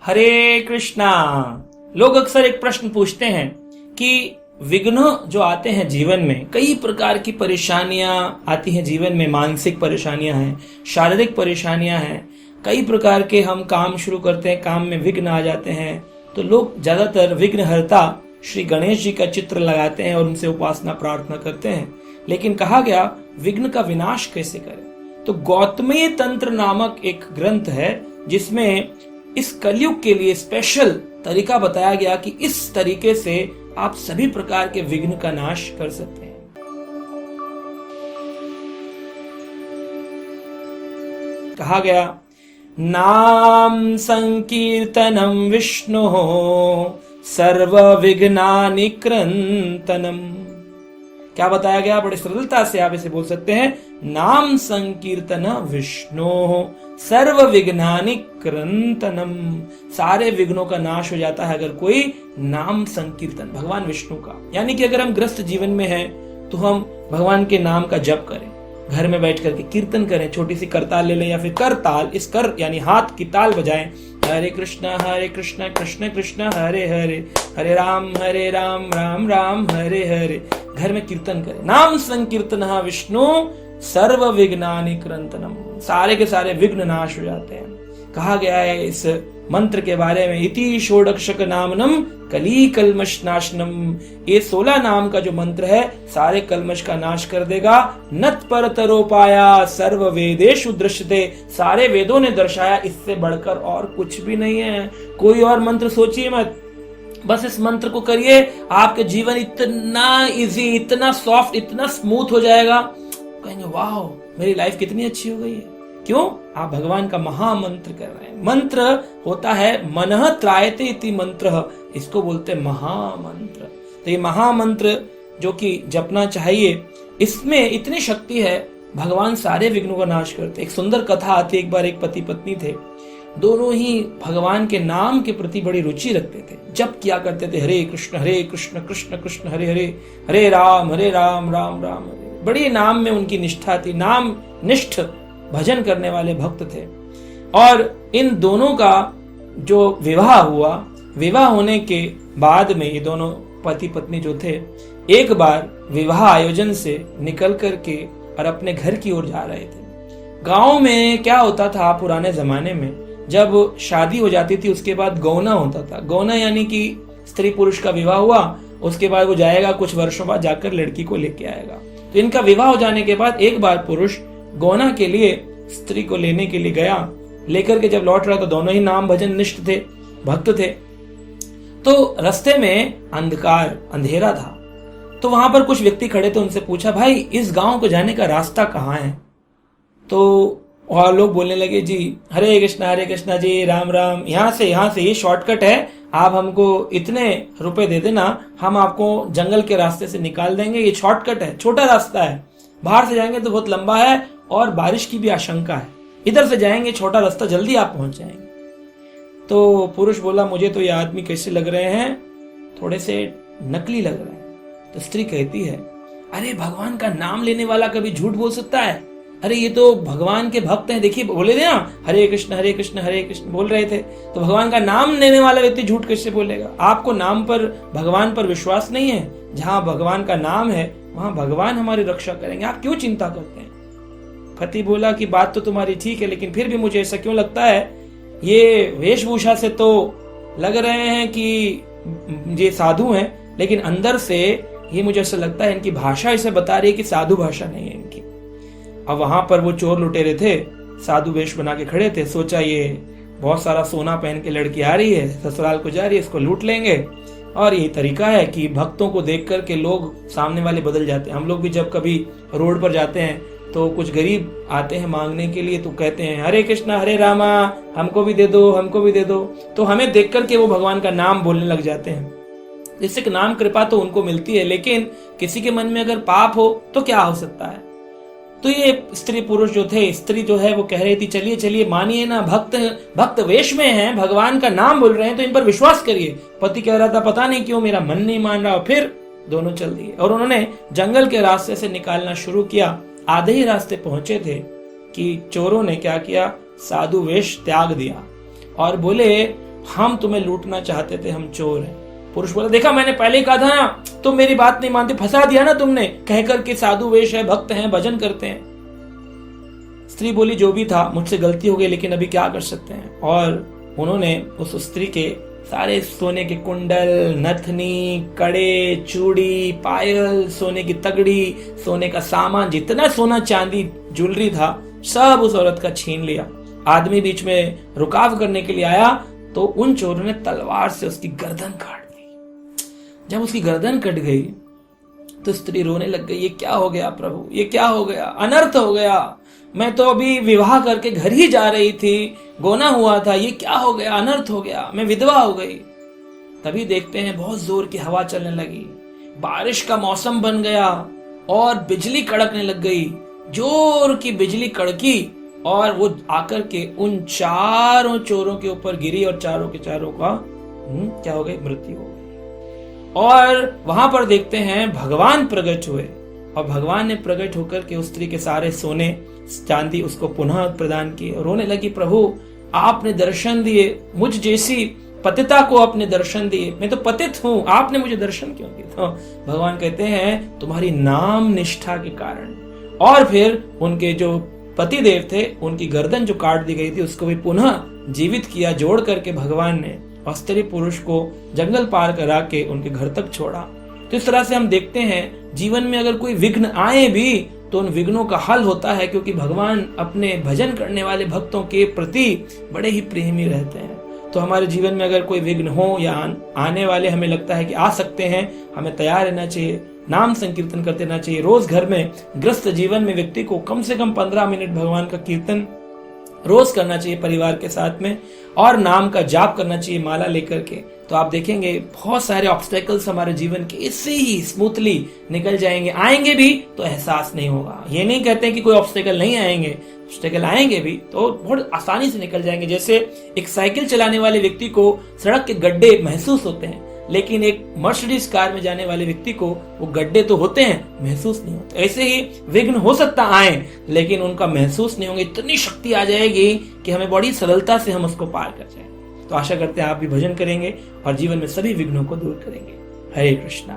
हरे कृष्णा। लोग अक्सर एक प्रश्न पूछते हैं कि विघ्न जो आते हैं जीवन में, कई प्रकार की परेशानियां आती हैं जीवन में, मानसिक परेशानियां हैं, शारीरिक परेशानियां हैं, कई प्रकार के हम काम शुरू करते हैं, काम में विघ्न आ जाते हैं, तो लोग ज्यादातर विघ्नहर्ता श्री गणेश जी का चित्र लगाते हैं और उनसे उपासना प्रार्थना करते हैं। लेकिन कहा गया विघ्न का विनाश कैसे करें, तो गौतमीय तंत्र नामक एक ग्रंथ है जिसमें इस कलयुग के लिए स्पेशल तरीका बताया गया कि इस तरीके से आप सभी प्रकार के विघ्न का नाश कर सकते हैं। कहा गया नाम संकीर्तनम विष्णु सर्व विघ्नानि क्रंतनम। क्या बताया गया? बड़ी सरलता से आप इसे बोल सकते हैं, नाम संकीर्तन विष्णु सर्व विघ्नानि क्रंतनम। सारे विघ्नों का नाश हो जाता है अगर कोई नाम संकीर्तन, भगवान विष्णु का, यानी कि अगर हम ग्रस्त जीवन में हैं तो हम भगवान के नाम का जप करें, घर में बैठ करके कीर्तन करें, छोटी सी करताल ले लें या फिर कर ताल, इस कर यानी हाथ की ताल बजाएं, हरे कृष्णा कृष्ण कृष्ण हरे हरे, हरे राम राम राम हरे हरे। घर में कीर्तन करें, नाम संकीर्तन विष्णु सर्व विघ्नानि क्रंतनम। सारे के सारे विघ्न नाश हो जाते हैं। कहा गया है इस मंत्र के बारे में, इति षोडक्षक नामनम कली कलमश नाशनम। ये 16 नाम का जो मंत्र है सारे कलमश का नाश कर देगा। नत पर तरोपाया सर्व वेदेषु दृश्यते। सारे वेदों ने दर्शाया, इससे बढ़कर और कुछ भी नहीं है। कोई और मंत्र सोचिए मत, बस इस मंत्र को करिए, आपके जीवन इतना इजी, इतना सॉफ्ट, इतना स्मूथ हो जाएगा, कहेंगे वाह मेरी लाइफ कितनी अच्छी हो गई है। क्यों? आप भगवान का महामंत्र कर रहे हैं। मंत्र होता है मनः त्रायते इति मंत्र, इसको बोलते हैं महामंत्र। तो ये महामंत्र जो कि जपना चाहिए, इसमें इतनी शक्ति है, भगवान सारे विघ्नों का नाश करते। एक सुंदर कथा आती, एक बार एक पति पत्नी थे, दोनों ही भगवान के नाम के प्रति बड़ी रुचि रखते थे, जप किया करते थे, हरे कृष्ण कृष्ण कृष्ण हरे हरे, हरे राम राम राम हरे। बड़ी नाम में उनकी निष्ठा थी, नाम निष्ठ भजन करने वाले भक्त थे। और इन दोनों का जो विवाह हुआ, विवाह होने के बाद में ये दोनों पति पत्नी जो थे, एक बार विवाह आयोजन से निकल करके और अपने घर की ओर जा रहे थे। गांव में क्या होता था पुराने जमाने में, जब शादी हो जाती थी उसके बाद गौना होता था। गौना यानी कि स्त्री पुरुष का विवाह हुआ, उसके बाद वो जाएगा, कुछ वर्षों बाद जाकर लड़की को लेके आएगा। तो इनका विवाह हो जाने के बाद एक बार पुरुष गौना के लिए स्त्री को लेने के लिए गया, लेकर के जब लौट रहा तो दोनों ही नाम भजन निष्ठ थे, भक्त थे। तो रास्ते में अंधेरा था, तो वहां पर कुछ व्यक्ति खड़े थे, उनसे पूछा भाई इस गांव को जाने का रास्ता कहाँ है? तो और लोग बोलने लगे जी हरे कृष्णा जी राम राम, यहाँ से ये शॉर्टकट है, आप हमको इतने रुपए दे देना, हम आपको जंगल के रास्ते से निकाल देंगे, ये शॉर्टकट है, छोटा रास्ता है, बाहर से जाएंगे तो बहुत लंबा है और बारिश की भी आशंका है, इधर से जाएंगे छोटा रास्ता, जल्दी आप पहुंच जाएंगे। तो पुरुष बोला मुझे तो ये आदमी कैसे लग रहे हैं, थोड़े से नकली लग रहे हैं। तो स्त्री कहती है अरे भगवान का नाम लेने वाला कभी झूठ बोल सकता है? अरे ये तो भगवान के भक्त हैं, देखिए बोले थे ना हरे कृष्ण बोल रहे थे, तो भगवान का नाम लेने वाला व्यक्ति झूठ कैसे बोलेगा? आपको नाम पर, भगवान पर विश्वास नहीं है? जहां भगवान का नाम है वहां भगवान हमारी रक्षा करेंगे, आप क्यों चिंता करते हैं? पति बोला कि बात तो तुम्हारी ठीक है, लेकिन फिर भी मुझे ऐसा क्यों लगता है, ये वेशभूषा से तो लग रहे हैं कि ये साधु हैं, लेकिन अंदर से ये मुझे ऐसा लगता है इनकी भाषा इसे बता रही है कि साधु भाषा नहीं है इनकी। अब वहां पर वो चोर लुटेरे थे, साधु वेश बना के खड़े थे, सोचा ये बहुत सारा सोना पहन के लड़की आ रही है, ससुराल को जा रही है, इसको लूट लेंगे। और यही तरीका है कि भक्तों को देख करके लोग सामने वाले बदल जाते हैं। हम लोग भी जब कभी रोड पर जाते हैं तो कुछ गरीब आते हैं मांगने के लिए, तो कहते हैं हरे कृष्णा हरे रामा, हमको भी दे दो, तो हमें देख करके वो भगवान का नाम बोलने लग जाते हैं। जिससे कि नाम कृपा तो उनको मिलती है, लेकिन किसी के मन में अगर पाप हो तो क्या हो सकता है? तो ये स्त्री पुरुष जो थे, स्त्री जो है वो कह रही थी चलिए मानिए ना, भक्त वेश में हैं, भगवान का नाम बोल रहे हैं, तो इन पर विश्वास करिए। पति कह रहा था पता नहीं क्यों मेरा मन नहीं मान रहा, फिर दोनों चल दिए और उन्होंने जंगल के रास्ते से निकालना शुरू किया। आधे ही रास्ते पहुंचे थे कि चोरों ने क्या किया, साधु वेश त्याग दिया और बोले हम तुम्हें लूटना चाहते थे, हम चोर हैं। पुरुष बोला, देखा मैंने पहले ही कहा था ना, तुम मेरी बात नहीं मानते, फंसा दिया ना तुमने, कहकर के साधु वेश है, भक्त हैं, भजन करते हैं। स्त्री बोली, जो भी था मुझसे गलती हो गई, लेकिन अभी क्या कर सकते हैं। और उन्होंने उस स्त्री के सारे सोने के कुंडल, नथनी, कड़े, चूड़ी, पायल, सोने की तगड़ी, सोने का सामान, जितना सोना चांदी ज्वेलरी था, सब उस औरत का छीन लिया। आदमी बीच में रुकाव करने के लिए आया तो उन चोरों ने तलवार से उसकी गर्दन काट दी। जब उसकी गर्दन कट गई तो स्त्री रोने लग गई, ये क्या हो गया प्रभु, ये क्या हो गया, अनर्थ हो गया। मैं तो अभी विवाह करके घर ही जा रही थी, गोना हुआ था, ये क्या हो गया, अनर्थ हो गया, मैं विधवा हो गई। तभी देखते हैं बहुत जोर की हवा चलने लगी, बारिश का मौसम बन गया और बिजली कड़कने लग गई। जोर की बिजली कड़की और वो आकर के उन चारों चोरों के ऊपर गिरी और चारों के चारों का क्या हो गई, मृत्यु हो गई। और वहां पर देखते हैं भगवान प्रकट हुए और भगवान ने प्रकट होकर के उस स्त्री के सारे सोने चांदी उसको पुनः प्रदान किए। रोने लगी, प्रभु आपने दर्शन दिए, मुझ जैसी पतिता को आपने दर्शन दिए, मैं तो पतित हूं, आपने मुझे दर्शन क्यों दिए। तो भगवान कहते हैं तुम्हारी नाम निष्ठा के कारण। और फिर उनके जो पति देव थे, उनकी गर्दन जो काट दी गई थी, उसको भी पुनः जीवित किया जोड़ करके भगवान ने, और स्त्री पुरुष को जंगल पार करा के उनके घर तक छोड़ा। तो इस तरह से हम देखते हैं जीवन में अगर कोई विघ्न आए भी तो उन विघ्नों का हल होता है, क्योंकि भगवान अपने भजन करने वाले भक्तों के प्रति बड़े ही प्रेमी रहते हैं। तो हमारे जीवन में अगर कोई विघ्न हो या आने वाले हमें लगता है कि आ सकते हैं, हमें तैयार रहना चाहिए, नाम संकीर्तन करते रहना चाहिए। रोज घर में ग्रस्त जीवन में व्यक्ति को कम से कम 15 मिनट भगवान का कीर्तन रोज करना चाहिए परिवार के साथ में, और नाम का जाप करना चाहिए माला लेकर के। तो आप देखेंगे बहुत सारे ऑब्स्टेकल्स हमारे जीवन के इससे ही स्मूथली निकल जाएंगे। आएंगे भी तो एहसास नहीं होगा। ये नहीं कहते कि कोई ऑब्स्टेकल नहीं आएंगे, ऑब्स्टेकल आएंगे भी तो बहुत आसानी से निकल जाएंगे। जैसे एक साइकिल चलाने वाले व्यक्ति को सड़क के गड्ढे महसूस होते हैं, लेकिन एक मर्सिडीज कार में जाने वाले व्यक्ति को वो गड्ढे तो होते हैं, महसूस नहीं होते। ऐसे ही विघ्न हो सकता आए, लेकिन उनका महसूस नहीं होंगे। इतनी शक्ति आ जाएगी कि हमें बड़ी सरलता से हम उसको पार कर जाएंगे। तो आशा करते हैं आप भी भजन करेंगे और जीवन में सभी विघ्नों को दूर करेंगे। हरे कृष्णा।